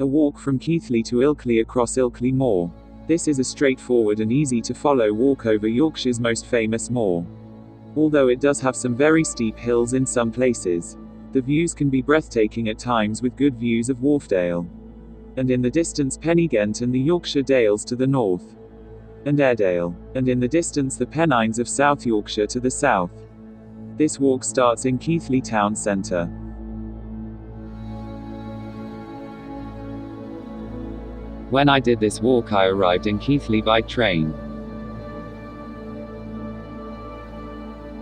A walk from Keighley to Ilkley across Ilkley Moor. This is a straightforward and easy to follow walk over Yorkshire's most famous moor. Although it does have some very steep hills in some places. The views can be breathtaking at times with good views of Wharfdale. And in the distance Phenyghent and the Yorkshire Dales to the north. And Airedale. And in the distance the Pennines of South Yorkshire to the south. This walk starts in Keithley town centre. When I did this walk I arrived in Keithley by train.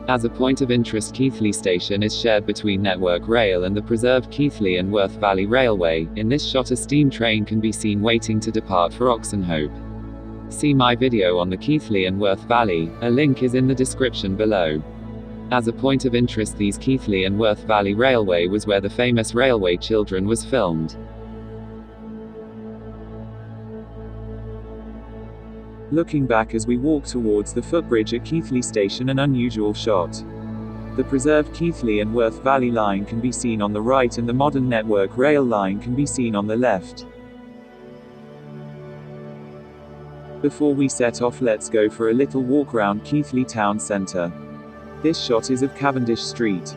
As a point of interest, Keighley station is shared between Network Rail and the preserved Keighley and Worth Valley Railway. In this shot a steam train can be seen waiting to depart for Oxenhope. See my video on the Keighley and Worth Valley, a link is in the description below. As a point of interest, these Keighley and Worth Valley Railway was where the famous Railway Children was filmed. Looking back as we walk towards the footbridge at Keighley station, an unusual shot. The preserved Keighley and Worth Valley line can be seen on the right and the modern Network Rail line can be seen on the left. Before we set off, let's go for a little walk round Keighley town centre. This shot is of Cavendish Street.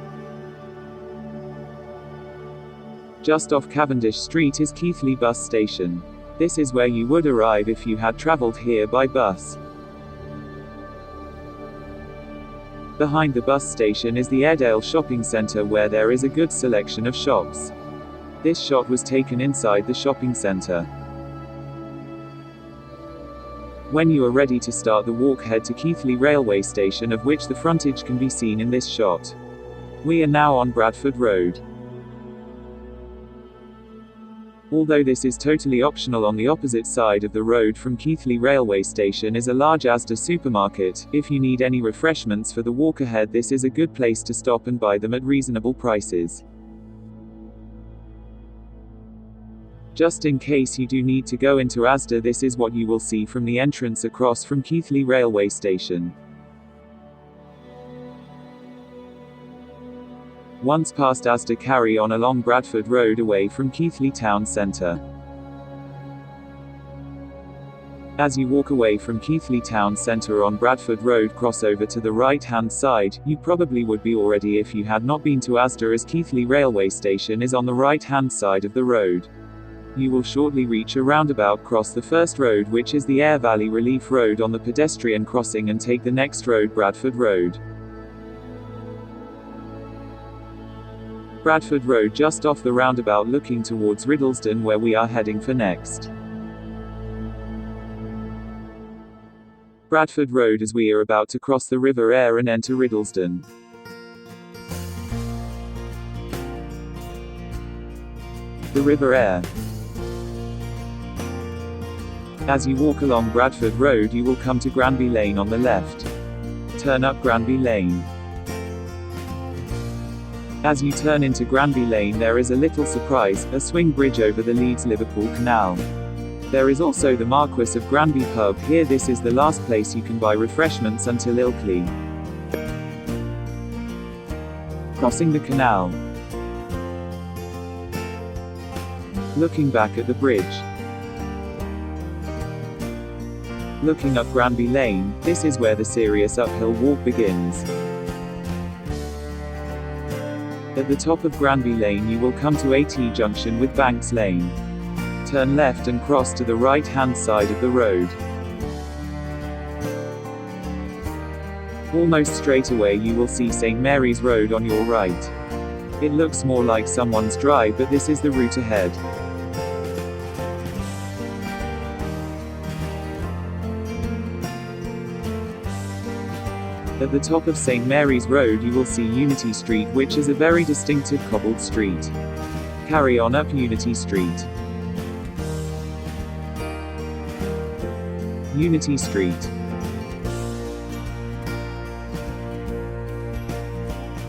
Just off Cavendish Street is Keighley bus station. This is where you would arrive if you had travelled here by bus. Behind the bus station is the Airedale shopping centre where there is a good selection of shops. This shot was taken inside the shopping centre. When you are ready to start the walk, head to Keighley railway station, of which the frontage can be seen in this shot. We are now on Bradford Road. Although this is totally optional, on the opposite side of the road from Keighley railway station is a large Asda supermarket. If you need any refreshments for the walk ahead, this is a good place to stop and buy them at reasonable prices. Just in case you do need to go into Asda, this is what you will see from the entrance across from Keighley railway station. Once past Asda, carry on along Bradford Road away from Keighley town centre. As you walk away from Keighley town centre on Bradford Road, cross over to the right hand side. You probably would be already if you had not been to Asda, as Keighley railway station is on the right hand side of the road. You will shortly reach a roundabout, cross the first road, which is the Aire Valley Relief Road on the pedestrian crossing, and take the next road, Bradford Road. Bradford Road just off the roundabout, looking towards Riddlesden, where we are heading for next. Bradford Road as we are about to cross the River Aire and enter Riddlesden. The River Aire. As you walk along Bradford Road, you will come to Granby Lane on the left. Turn up Granby Lane. As you turn into Granby Lane, there is a little surprise, a swing bridge over the Leeds-Liverpool Canal. There is also the Marquis of Granby pub here. This is the last place you can buy refreshments until Ilkley. Crossing the canal. Looking back at the bridge. Looking up Granby Lane, this is where the serious uphill walk begins. At the top of Granby Lane you will come to a T-junction with Banks Lane. Turn left and cross to the right-hand side of the road. Almost straight away you will see St. Mary's Road on your right. It looks more like someone's drive, but this is the route ahead. At the top of St. Mary's Road you will see Unity Street, which is a very distinctive cobbled street. Carry on up Unity Street. Unity Street.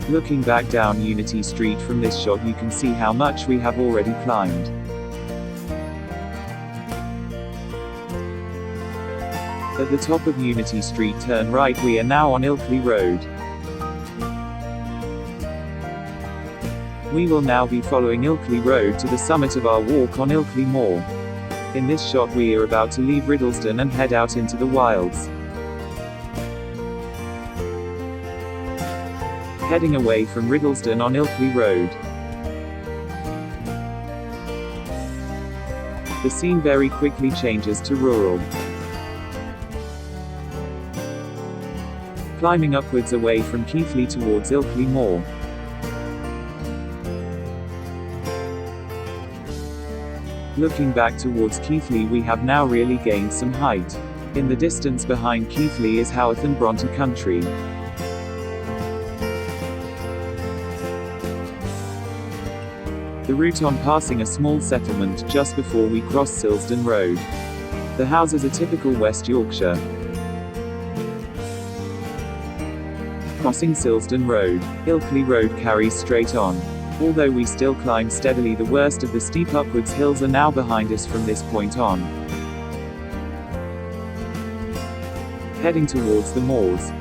Looking back down Unity Street from this shot, you can see how much we have already climbed. At the top of Unity Street, turn right. We are now on Ilkley Road. We will now be following Ilkley Road to the summit of our walk on Ilkley Moor. In this shot we are about to leave Riddlesden and head out into the wilds. Heading away from Riddlesden on Ilkley Road. The scene very quickly changes to rural. Climbing upwards away from Keithley towards Ilkley Moor. Looking back towards Keithley, we have now really gained some height. In the distance behind Keithley is Haworth and Bronte country. The route on passing a small settlement just before we cross Silsden Road. The houses are typical West Yorkshire. Crossing Silsden Road, Ilkley Road carries straight on. Although we still climb steadily, the worst of the steep upwards hills are now behind us from this point on. Heading towards the moors.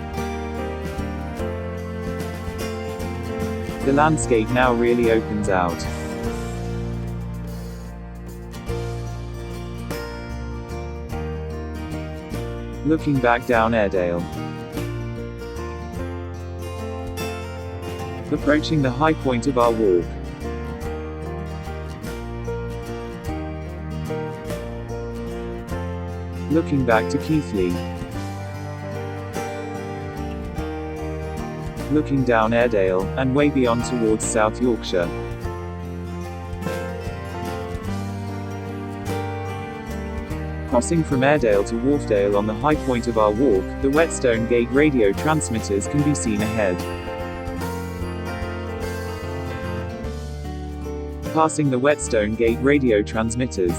The landscape now really opens out. Looking back down Airedale. Approaching the high point of our walk. Looking back to Keithley. Looking down Airedale, and way beyond towards South Yorkshire. Crossing from Airedale to Wharfdale on the high point of our walk, the Whetstone Gate radio transmitters can be seen ahead. Passing the Whetstone Gate radio transmitters.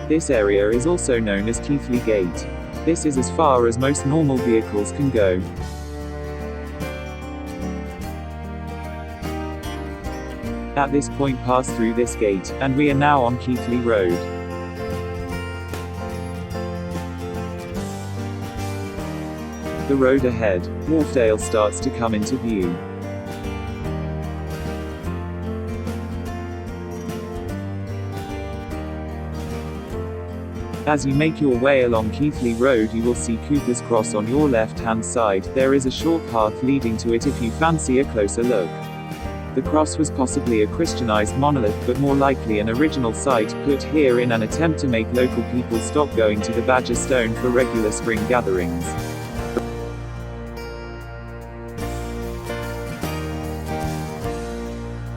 This area is also known as Keighley Gate. This is as far as most normal vehicles can go. At this point pass through this gate, and we are now on Keighley Road. The road ahead, Wharfdale starts to come into view. As you make your way along Keighley Road, you will see Cooper's Cross on your left-hand side. There is a short path leading to it if you fancy a closer look. The cross was possibly a Christianized monolith, but more likely an original site, put here in an attempt to make local people stop going to the Badger Stone for regular spring gatherings.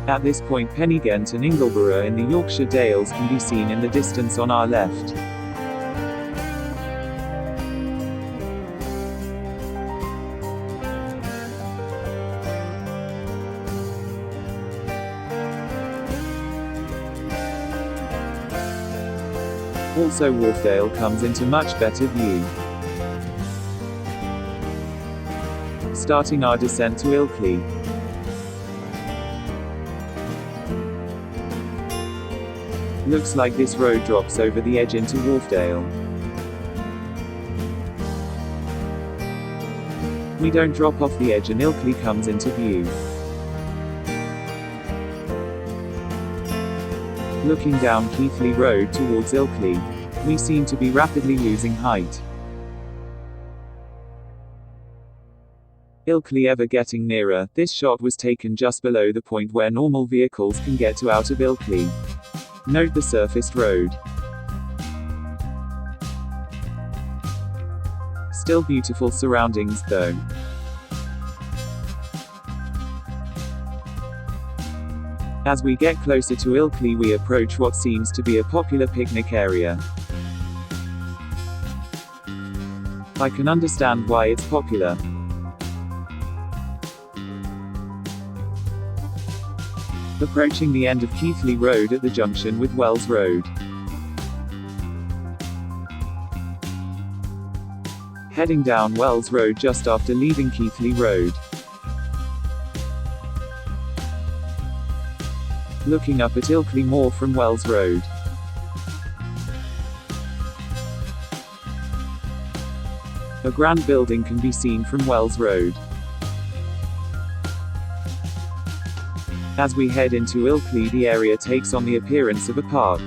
At this point, Phenyghent and Ingleborough in the Yorkshire Dales can be seen in the distance on our left. Also Wharfdale comes into much better view. Starting our descent to Ilkley. Looks like this road drops over the edge into Wharfdale. We don't drop off the edge and Ilkley comes into view. Looking down Keithley Road towards Ilkley, we seem to be rapidly losing height. Ilkley ever getting nearer. This shot was taken just below the point where normal vehicles can get to out of Ilkley. Note the surfaced road. Still beautiful surroundings, though. As we get closer to Ilkley, we approach what seems to be a popular picnic area. I can understand why it's popular. Approaching the end of Keighley Road at the junction with Wells Road. Heading down Wells Road just after leaving Keighley Road. Looking up at Ilkley Moor from Wells Road. A grand building can be seen from Wells Road. As we head into Ilkley, the area takes on the appearance of a park.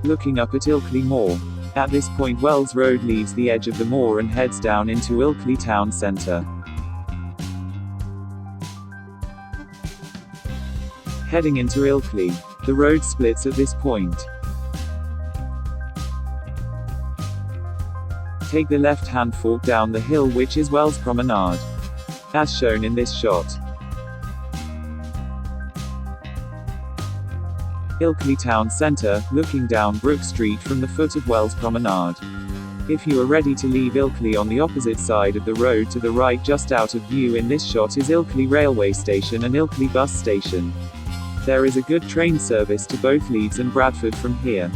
Looking up at Ilkley Moor. At this point Wells Road leaves the edge of the moor and heads down into Ilkley town centre. Heading into Ilkley, the road splits at this point. Take the left-hand fork down the hill, which is Wells Promenade, as shown in this shot. Ilkley town centre, looking down Brook Street from the foot of Wells Promenade. If you are ready to leave Ilkley, on the opposite side of the road to the right just out of view in this shot is Ilkley railway station and Ilkley bus station. There is a good train service to both Leeds and Bradford from here.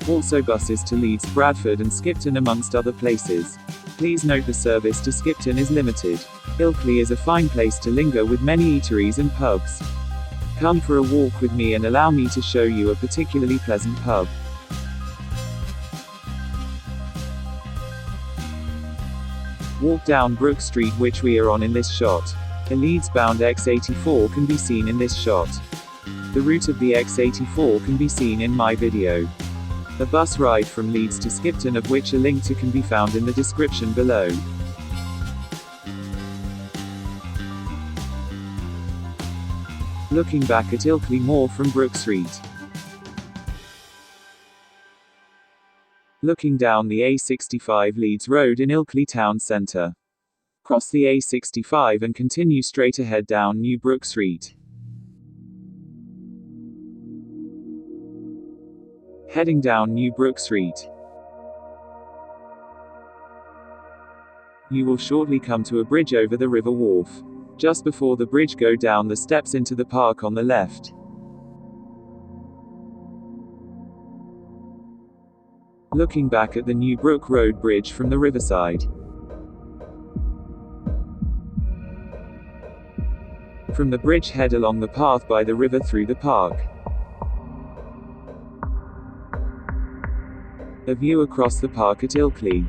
Also buses to Leeds, Bradford and Skipton amongst other places. Please note the service to Skipton is limited. Ilkley is a fine place to linger with many eateries and pubs. Come for a walk with me and allow me to show you a particularly pleasant pub. Walk down Brook Street, which we are on in this shot. A Leeds-bound X84 can be seen in this shot. The route of the X84 can be seen in my video. A bus ride from Leeds to Skipton, of which a link to can be found in the description below. Looking back at Ilkley Moor from Brook Street. Looking down the A65 Leeds Road in Ilkley town centre. Cross the A65 and continue straight ahead down New Brook Street. Heading down New Brook Street. You will shortly come to a bridge over the River Wharf. Just before the bridge, go down the steps into the park on the left. Looking back at the New Brook Road Bridge from the Riverside. From the bridge, head along the path by the river through the park. A view across the park at Ilkley.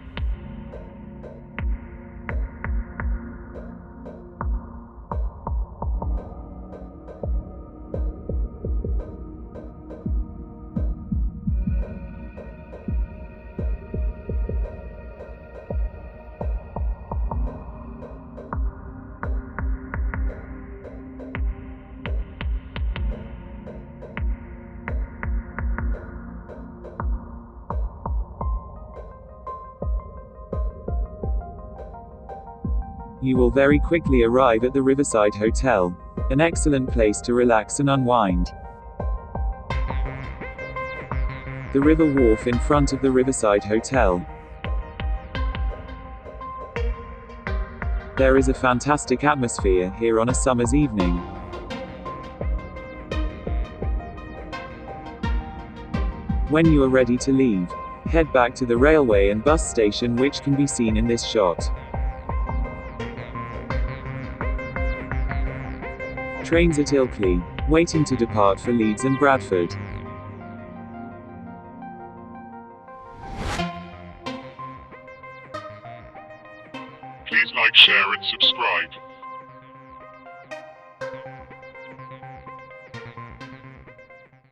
You will very quickly arrive at the Riverside Hotel, an excellent place to relax and unwind. The River Wharf in front of the Riverside Hotel. There is a fantastic atmosphere here on a summer's evening. When you are ready to leave, head back to the railway and bus station, which can be seen in this shot. Trains at Ilkley, waiting to depart for Leeds and Bradford. Please like, share and subscribe.